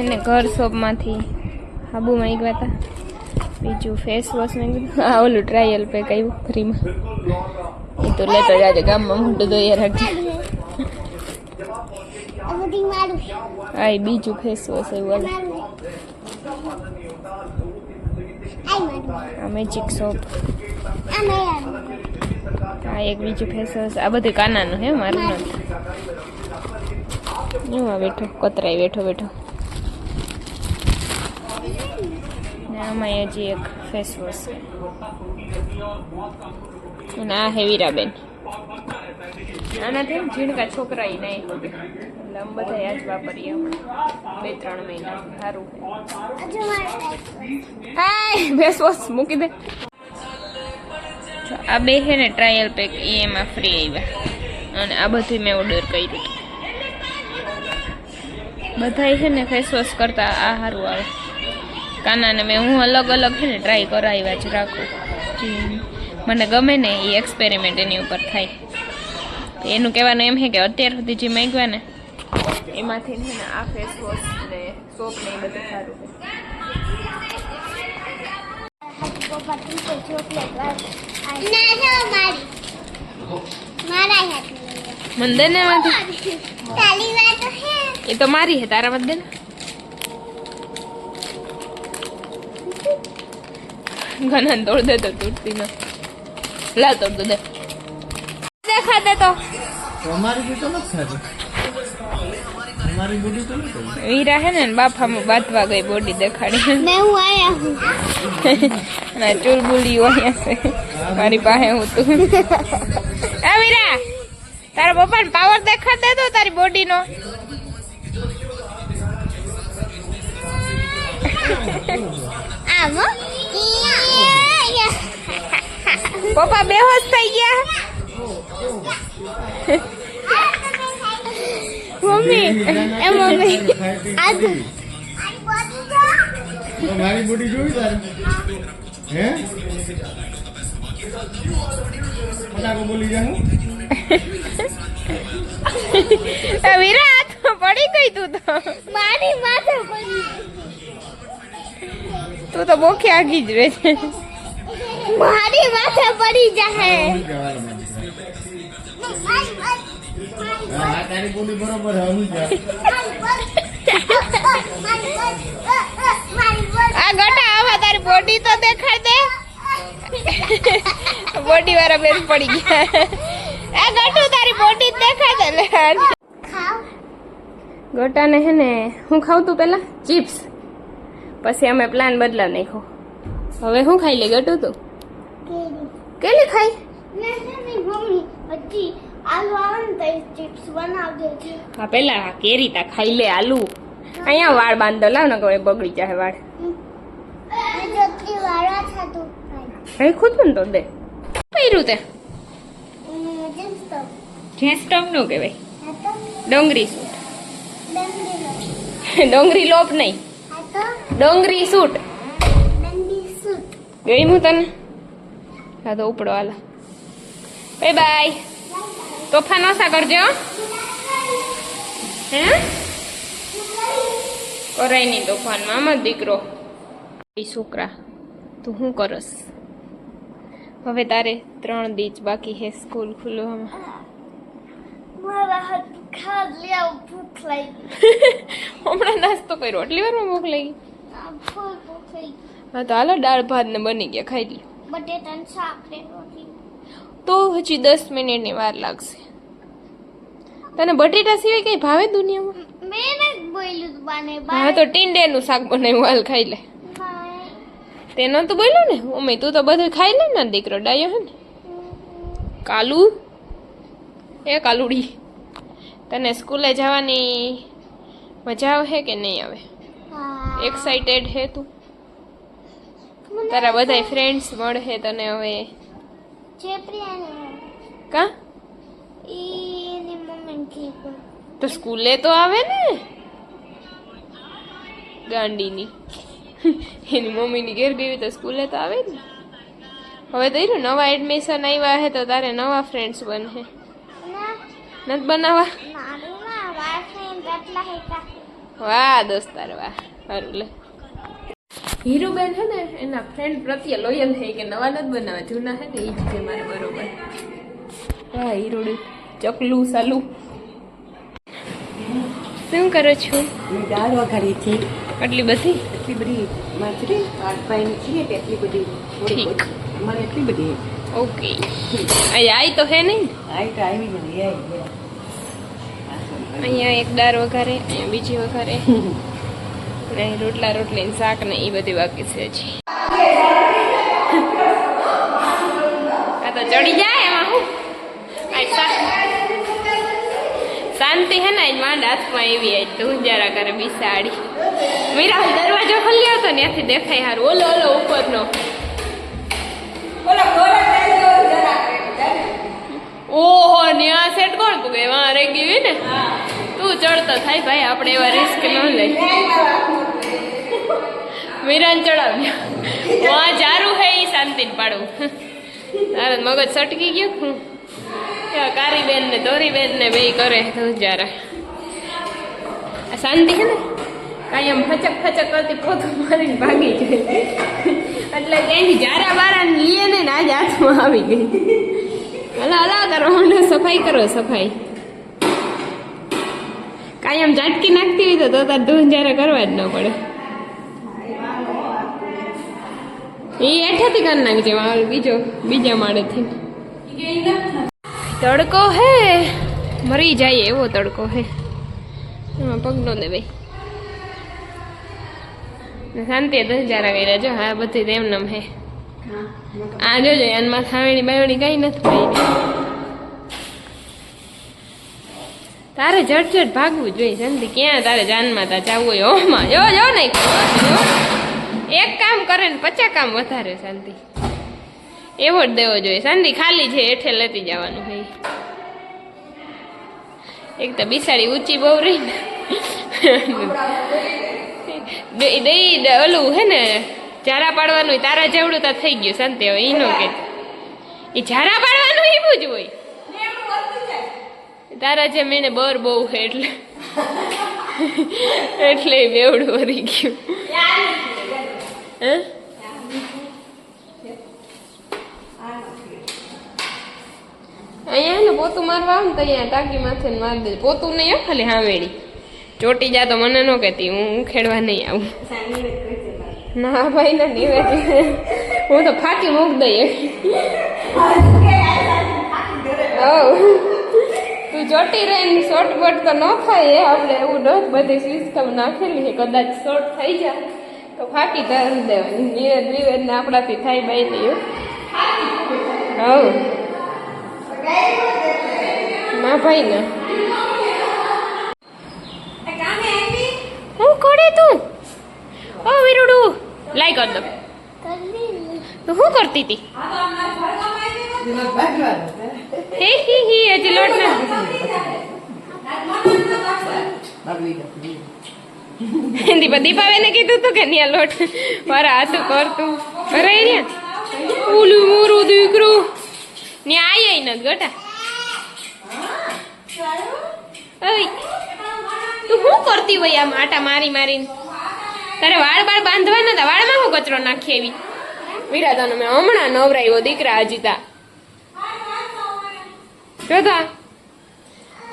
એને ઘર શોપમાંથી હાબુ માંગ્યા હતા, બીજું ફેસ વોશ માંગ્યું, આ ઓલું ટ્રાયલ પેક આવ્યું ફ્રીમાં, એ તો લેતો જાજે ગામમાં મોટું ધોઈ રાખજે. આ બીજું ફેસ વોશ આવ્યું, આ મેજિક સોપ, આ એક બીજું ફેસ વોશ. આ બધું કાનાનું હે, મારું નથી. આ બેઠો કતરાઈ બેઠો બેઠો. ને આમાં હજી એક ફેસ વોશ છે, અને આ હે વીરાબેન. આનાથી ઝીણકા છોકરા નહીં, એટલે આમ બધા યાદ વાપરીએ હમણાં 2-3 મહિના. સારું હાય ફેસ વોશ મૂકી દે. આ બે છે ને ટ્રાયલ પેક, એ એમાં ફ્રી આવ્યા, અને આ બધું મેં ઓર્ડર કર્યું. બધા છે ને ફેસ વોશ કરતા આ સારું આવે. કાનાને મેં હું અલગ અલગ છે ને ટ્રાય કરાવ્યા જ રાખું, મને ગમે ને એ એક્સપેરિમેન્ટ એની ઉપર થાય. એનું કહેવાનું એમ છે કે અત્યાર સુધી જે માંગ્યા ને એમાંથી છે ને આ ફેસ વોશ ને સોપ ને એ બધું સારું છે. મને દે ને એ તો મારી હે, તારા મત દે ને. ઘણા તોડ દે તો તૂટતી ન. લા તોડ દે, દેખા દે તો. અમારી બી તો નથી ખાતી, અમારી બોડી તો નથી. વીરા હે ને બાફામાં બાંધવા ગઈ બોડી દેખાડી. मैं हूँ आया हूँ ના ચુલબુલી અહીંયા છે મારી પાસે. હું તું એ વીરા, તારા પપ્પાને પાવર દેખાડ દે તો તારી બોડીનો. आमो પપ્પા બેહોશ થઈ ગયા. મમ્મી એ મમ્મી आज મારી બોડી જોઈ તારે હે પટાકો બોલી જા. વીરા હાથ પડી ગઈ તું તો. मारी माथे पड़ी તું તો બોખી આગી જ રહે છે. मारी माथे पड़ी जाए હા તારી બોડી બરોબર હવી જા. આ ગટા આવા તારી બોડી તો દેખાડ દે. બોડી વાળા બેન પડી ગયા. આ ગટુ તારી બોડી દેખાડ દે. खाओ ગટાને હે ને હું ખાવ તું પેલા ચિપ્સ, પછી અમે પ્લાન બદલા નાખ્યો. હવે હું ખાઈ લે ગટુ તું? કેલી ખાઈ? नहीं मम्मी अच्छी आलू आवन तो चिप्स बना दे थे. હા પેલા કેરી તા ખાઈ લે. આલુ અહીંયા વાળ બાંધો, લાવ ને કોઈ બગડી જાય વાળ. मैं जो की वाला था तो ભાઈ ખુદ પણ તો દે. પહેર્યું તે जींस तो જીન્સ ટોપ નું કહેવાય, तो ડોંગરી સૂટ. डंडी ડોંગરી લોપ નહીં, तो ડોંગરી સૂટ. डंडी सूट ગઈ હું તને. હા તો ઉપડો હાલ. Bye bye. તોફાન ઓછા કરજો હે. કરાય નહીં તોફાનમાં આમાં દીકરો. એ છોકરા તું શું કરસ? હવે તારે 3 દિવસ બાકી હે સ્કૂલ ખુલવામાં. मारा हाथ खा लिया भूख लगी હમણાં નાસ્તો કર્યો, આટલી વારમાં ભૂખ લાગી? फूल भूख लगी હા તો હાલો દાળ ભાત ને બની ગયા, ખાઈ લ્યો. बटेटा शाक ने रोटी તો હજી 10 મિનિટની વાર લાગશે. તને બટેટા સિવાય કઈ ભાવે દુનિયામાં? मैंने बोलू बने હા તો ટીંડેનું શાક બનાવ્યું, હાલ ખાઈ લે. તે નતું બોલ્યું ને મમ્મી, તું તો બધું ખાઈ લે ને દીકરો ડાયો હે ને. કાલુ એ કાલુડી, તને સ્કૂલે જવાની મજા આવે કે નહીં આવે? એક્સાઇટેડ હે તું? તારા બધા ફ્રેન્ડ્સ મળે તને હવે? चेप्रिया કા ने मम्मी की તો સ્કૂલે તો આવે ને ગાંડીની. એની મમ્મીની ઘેર ગઈ તો સ્કૂલે તો આવે ને. હવે તો એનું નવા એડમિશન આવ્યા હે તો તારે નવા ફ્રેન્ડ્સ બને. ना નથી બનાવવા? मारू ना वासे बटला है का વાહ દોસ્તાર વાહ, સારું લે. હીરુબેન હે ને એના ફ્રેન્ડ પ્રત્યે લોયલ થઈ કે નવા નથી બનાવે, જૂના હે ને એ જ છે મારે બરોબર. હા હીરુડી ચકલું સાલું. શું કરો છો? દાળ વઘારી છે. આટલી બધી? એટલી બધી માછલી પાણી છીએ કે એટલી બધી ઠીક. અમારે એટલી બધી ઓકે. આઈ તો હે નહીં? આવી તો આવી બધી આવી અહીંયા એક દાળ વઘારે, અહીંયા બીજી વઘારે, ને રોટલા રોટલી ને શાક ને એ બધી બાકી છે હજી. આ તો ચડી જાય એમાં હું શાંતિ હે ને માંડ હાથમાં એવી આજ તું જરા કરે બિસાડી. મીરા દરવાજો ખોલ્યો હતો ત્યાંથી દેખાય હારું. ઓલો ઓલો ઉપરનો ઓહો ન્યા સેટ કોણ તું કે વાં રહી ગયું ને તું ચડતો થાય ભાઈ, આપણે એવા રિસ્ક ન લઈ. મીરાને ચડાવ્યા વાં જારું હે એ શાંતિ પાડવું. તારે મગજ સટકી ગયું હું કારી બેન ને દોરી બેન ને બે કરે જરા શાંતિ હે ને કાંઈ આમ ફચક ફચક કરતી પોતું મારીને ભાગી જાય એટલે ત્યાંથી જારા બારા લીએ ને આજ હાથમાં આવી ગઈ. હલા હલા કરો સફાઈ કરો સફાઈ. કાંઈ આમ ઝાટકી નાખતી હોય તો તાર ધૂન જયારે કરવા જ ન પડે. એ હેઠેથી કરી નાખજે બીજા માળેથી. તડકો હે મરી જાય એવો તડકો હે, એમાં પગ નો દે ભાઈ. શાંતિ 10,000 કર્યા જો. હા બધી તેમ નમ હે. આ જોજો એનમાં થાવણી બાવણી કઈ નથી ભાઈ. તારે ઝટઝટ ભાગવું જોઈએ શાંતિ. ક્યાં તારે જાનમાં તા જવું હોય ઓમાં જો જો નહીં એક કામ કરે ને 50 કામ વધારે શાંતિ. એવો જ દેવો જોઈએ શાંતિ. ખાલી છે હેઠે લેતી જવાનું ભાઈ. એક તો બિસાડી ઊંચી બહુ રહી ને ઓલું હે ને ઝારા પાડવાનું તારા જેવડું તો થઈ ગયું શાંતિ. હવે ઈ નો કે એ ઝારા પાડવાનું એવું જ હોય. તારા જેમ એને બર બહુ છે એટલે બેવડું વધી ગયું. હે અહીંયા ને પોતું મારવા આવે ને તો અહીંયા ટાંકી માથે મારી દે. પોતું નહીં હો ખાલી હામેડી ચોટી જા તો મને ન કહેતી, હું ખેડવા નહીં આવું. ના ભાઈ ના નિવેદ હું તો ફાકી મૂક દઈએ. તું ચોટી રહે ને શોર્ટ બટ તો ન થાય આપણે એવું ન બધી સિસ્ટમ નાખેલી છે. કદાચ શોર્ટ થઈ જાય તો ફાકી ધરી દેવાની. નિવેદ ને આપણાથી થાય ભાઈ નહીં. હવ ના ભાઈ ને હું કરે તું? ઓ વીરુડું લાઈ કર દો. તું શું કરતી હતી? હે હી હી હજી લોટ ના દીપાવે ને કીધું તું કે ન્યા લોટ મારા હાથું કરતું કરે ને ઓલું મોરું દીકરું ન્યા આઈ ન ગટા. તું શું કરતી હોય આમ આટા મારી મારીને? તારે વાળ બાળ બાંધવાના હતા, વાળમાં હું કચરો નાખી એવી? વિરાધાનો મેં હમણાં નવરાયો દીકરા હજીતા જોતા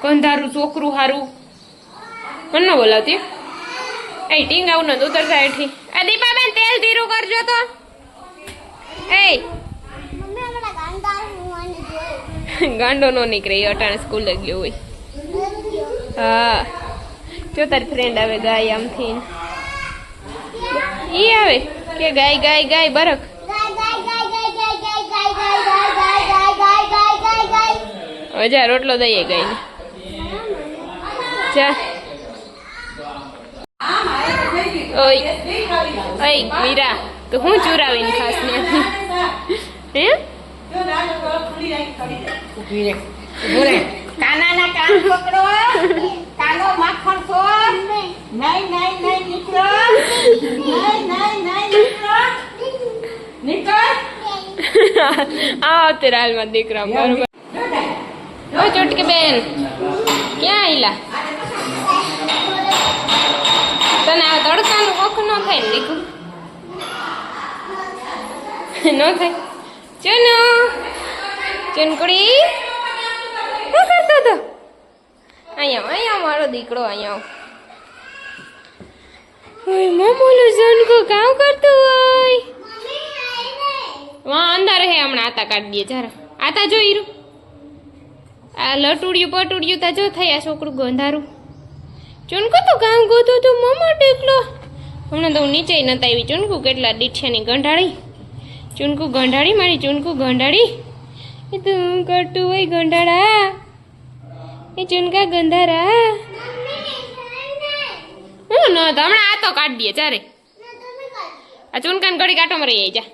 કંધારું છોકરું હારું મને ન બોલાવતી. એ ટીંગ આવું નથી ઉતરતા એઠી. આ દીપાબેન તેલ ધીરું કરજો તો. એ ગાંડો નો નીકળે અટાણે સ્કૂલે ગયો હોય. હા જો તારી ફ્રેન્ડ આવે ગાય આમથી ઈ આવે કે ગાય ગાય ગાય બરક હજાર રોટલો દઈએ ગાય ને. જા ઓય ઓય મીરા તો હું ચુરાવીને ખાસ ને હે કાનાના કાન પકડો, કાનો માખણ છો. નહીં નહીં નહીં નીકળો, નહીં નહીં નહીં નીકળો, નીકળ. અત્યારે હાલમાં દીકરા બરોબર. ઓ ચોટકી બેન ક્યાં આયલા? તને આ તડકાનું વખ ન થાય ને દીકું ન થાય ચનો ચનકડી શું કરતો હતો અહીંયા મારો દીકરો અહીંયા ઓય મોમોલું જનકો કામ કરતું હોય વहाँ અંદર હે હમણાં આતા કાઢી દે જરા આતા જોઈ રહ્યું આ લટુડિયું પટુડિયું તા જો થઈ આ છોકરું ગંધારું ચૂનકુ તો કામ ગોતો તો મમ્મા ટેકલો હમણાં તો હું નીચે નતા આવી ચૂનકુ કેટલા દીઠ્યાની ગંઢાળી ચૂનકુ ગંઢાળી મારી ચૂનકુ ગંઢાળી એ તું કરતું હોય ગંઢાળા એ ચૂનકા ગંધારા હું ન તો હમણાં આતો કાઢી દે ચારે આ ચૂનકાને ઘડી કાંટો મરી જાય જા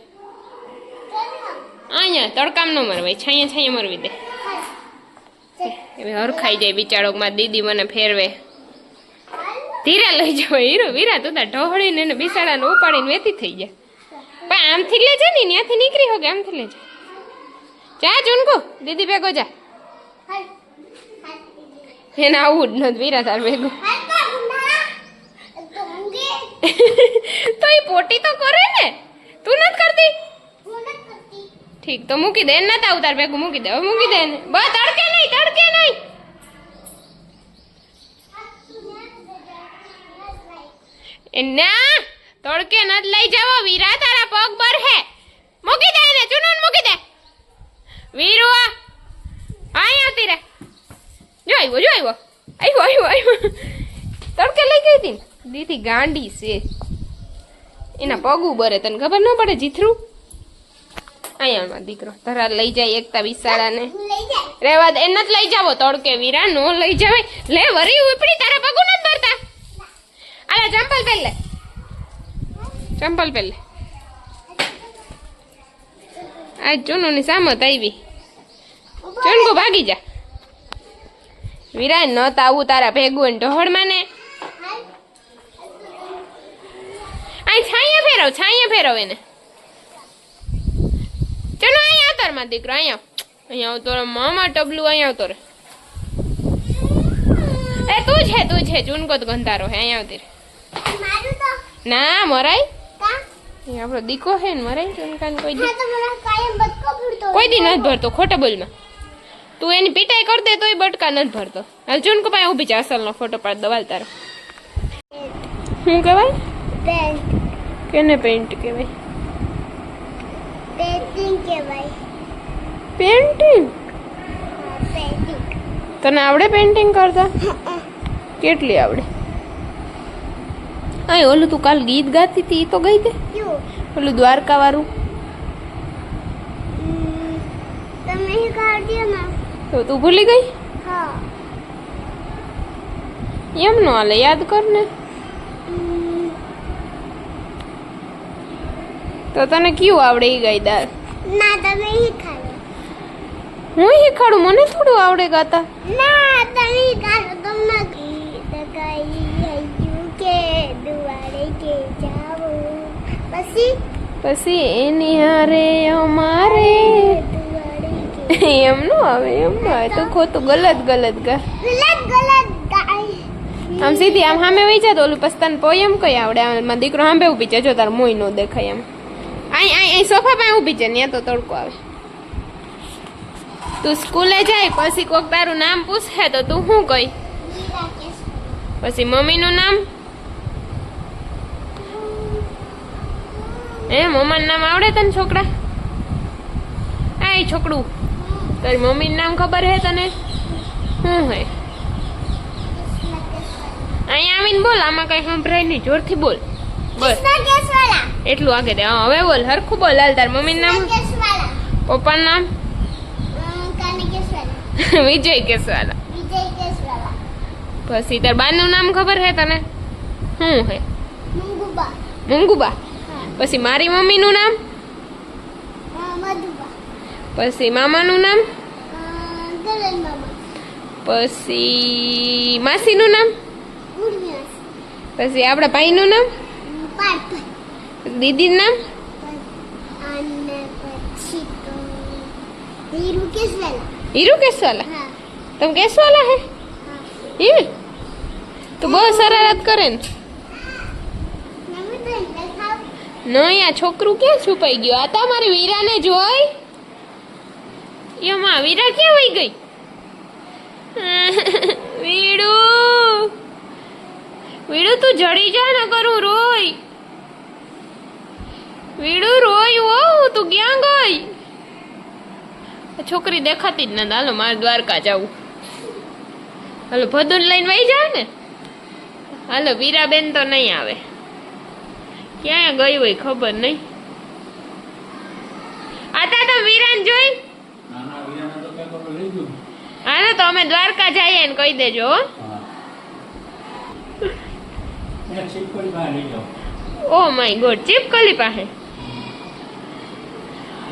અહીંયા તડકામ ન મરવાય છાંયા છાંયા મરવી દે હવે હરખાઈ જાય બિચારોમાં દીદી મને ફેરવે ધીરે લઈ જાવ હીરો વીરા તું તાર ઢોળીને એને બિસાડાને ઉપાડીને વેતી થઈ ગયા પણ આમથી લેજે ને ત્યાંથી નીકળી હોગે આમથી લેજે જા ચૂનકુ દીદી ભેગો જા એને આવું જ નથી વીરા તાર ભેગો તો એ પોટી તો કરે ને તું નથી કરતી ઠીક તો મૂકી દે એને નતા ઉતાર ભેગું મૂકી દે હવે મૂકી દે એને બસ તડકે નહીં એ ના તડકે ન લઈ જાવો વીરા તારા પગ બર હે મૂકી દે એને ચૂનન મૂકી દે વીરુ આય આવતી રે જો આવ્યો તડકે લઈ ગઈ હતી દીદી ગાંડી છે એના પગું બરે તને ખબર ન પડે જીથરું અહીંયા દીકરો ધરા લઈ જાય એકતા વિશાળાને રેવા દે એને જ લઈ જાવો તડકે વીરા નો લઈ જાવે લે વરી ઉપડી તારા પગું ન ભરતા આલા ચંપલ પહેલે આ ચૂનુની સામત આવી ચૂનકો ભાગી જા વીરા ન તાવું તારા ભેગું ઢોળમાં ને આ છાંયા ફેરવ એને ચલો અહીંયા આવતો રે મારો દીકરો અહીંયા આવતો રે મામા ટબલું અહીંયા આવતો રે એ તું છે ચૂનકો તો ગંધારો હે અહીંયા આવતી રે ના મરાય આપણો દીકો હે ને મરાય ચૂનકાને કોઈ દી નથી ભરતો ખોટા બોલમાં તું એની પીટાઈ કર દે તોય બટકા નથી ભરતો હાલ ચૂનકો પાસે ઊભી છે અસલનો ફોટો પાડ દવાલ તારો શું કહેવાય કેને પેન્ટ કહેવાય પેન્ટિંગ તને આવડે પેન્ટિંગ કરતા કેટલી આવડે અહીં ઓલું તું કાલ ગીત ગાતી હતી તો ગઈ તે ઓલું દ્વારકા વાળું તો તું ભૂલી ગઈ એમ નો હાલે યાદ કર ને તો તને કયું આવડે ઈ ગાય દાર ના તમે શીખાડો હું શીખાડું મને થોડું આવડે ગાતા ના તમે શીખાડો તમને ગીત ગાયું કે દુવાડે કે જાવો પછી એની હારે અમારે દુવાડે કે એમ નો આવે તો ખોટું ગલત ગા ગલત ગાય આમ સીધી આમ સામે વહી જા તો ઓલું પસ્તાન પોયમ કઈ આવડે આમાં દીકરો સાંભે ઊભી છે જો તાર મોય નો દેખાય એમ અહીં સોફા પાસે ઊભી છે ત્યાં તો તડકો આવે તું સ્કૂલે જાય પછી કોક તારું નામ પૂછે તો તું શું કઈ પછી મમ્મીનું નામ મમ્માનું નામ આવડે તને છોકરા આ છોકરું તારી મમ્મીનું નામ ખબર હે તને શું હે અહીંયા આવીને બોલ આમાં કઈ સંભળાય નહીં જોરથી બોલ બસ એટલું આગે દે હવે બોલ હરખું બોલ હાલ તાર મમ્મીનું નામ પપ્પાનું નામ વિજય કેસવાલા પછી તાર બાનું નામ ખબર હે તને શું હે મુંગુબા પછી મારી મમ્મીનું નામ પછી મામાનું નામ પછી માસીનું નામ પછી આપણા ભાઈનું નામ દીદીનું નામ હીરુ કેસવાલા તમે કેસવાલા હે હીર તો બહુ શરારત કરે ને નહીં આ છોકરું ક્યાં છુપાઈ ગયો? આ તમારી વીરાને જોઈ. એમાં વીરા ક્યાં વહી ગઈ? વીડુ વીડુ તું જડી જા ન કરું રોય. વીડુ રોય હો તું ક્યાં ગઈ? છોકરી દેખાતી જ નથી. હાલો મારે દ્વારકા જાવું. હાલો ભદુન લઈને વહી જાય ને. હાલો વીરાબેન તો નહીં આવે. ક્યાં ગઈ હોય ખબર નહીં. આતા તો વીરાને જોઈ. નાના વીરાને તો પેપર લઈ ગયું. હાલો તો અમે દ્વારકા જઈએ ને કહી દેજો હો. એને છીપકડી બહાર લઈ જાઓ. ઓ માય ગોડ ચીપકલી પાસે.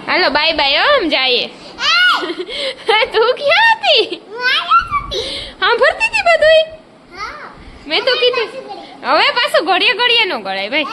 હાલો બાય બાય હો આમ જઈએ. તું ક્યાં હતી? હા ભરતી હતી બધું. મેં તો કીધું હવે પાછું ઘડીએ ઘડીએ નો ગળાય ભાઈ.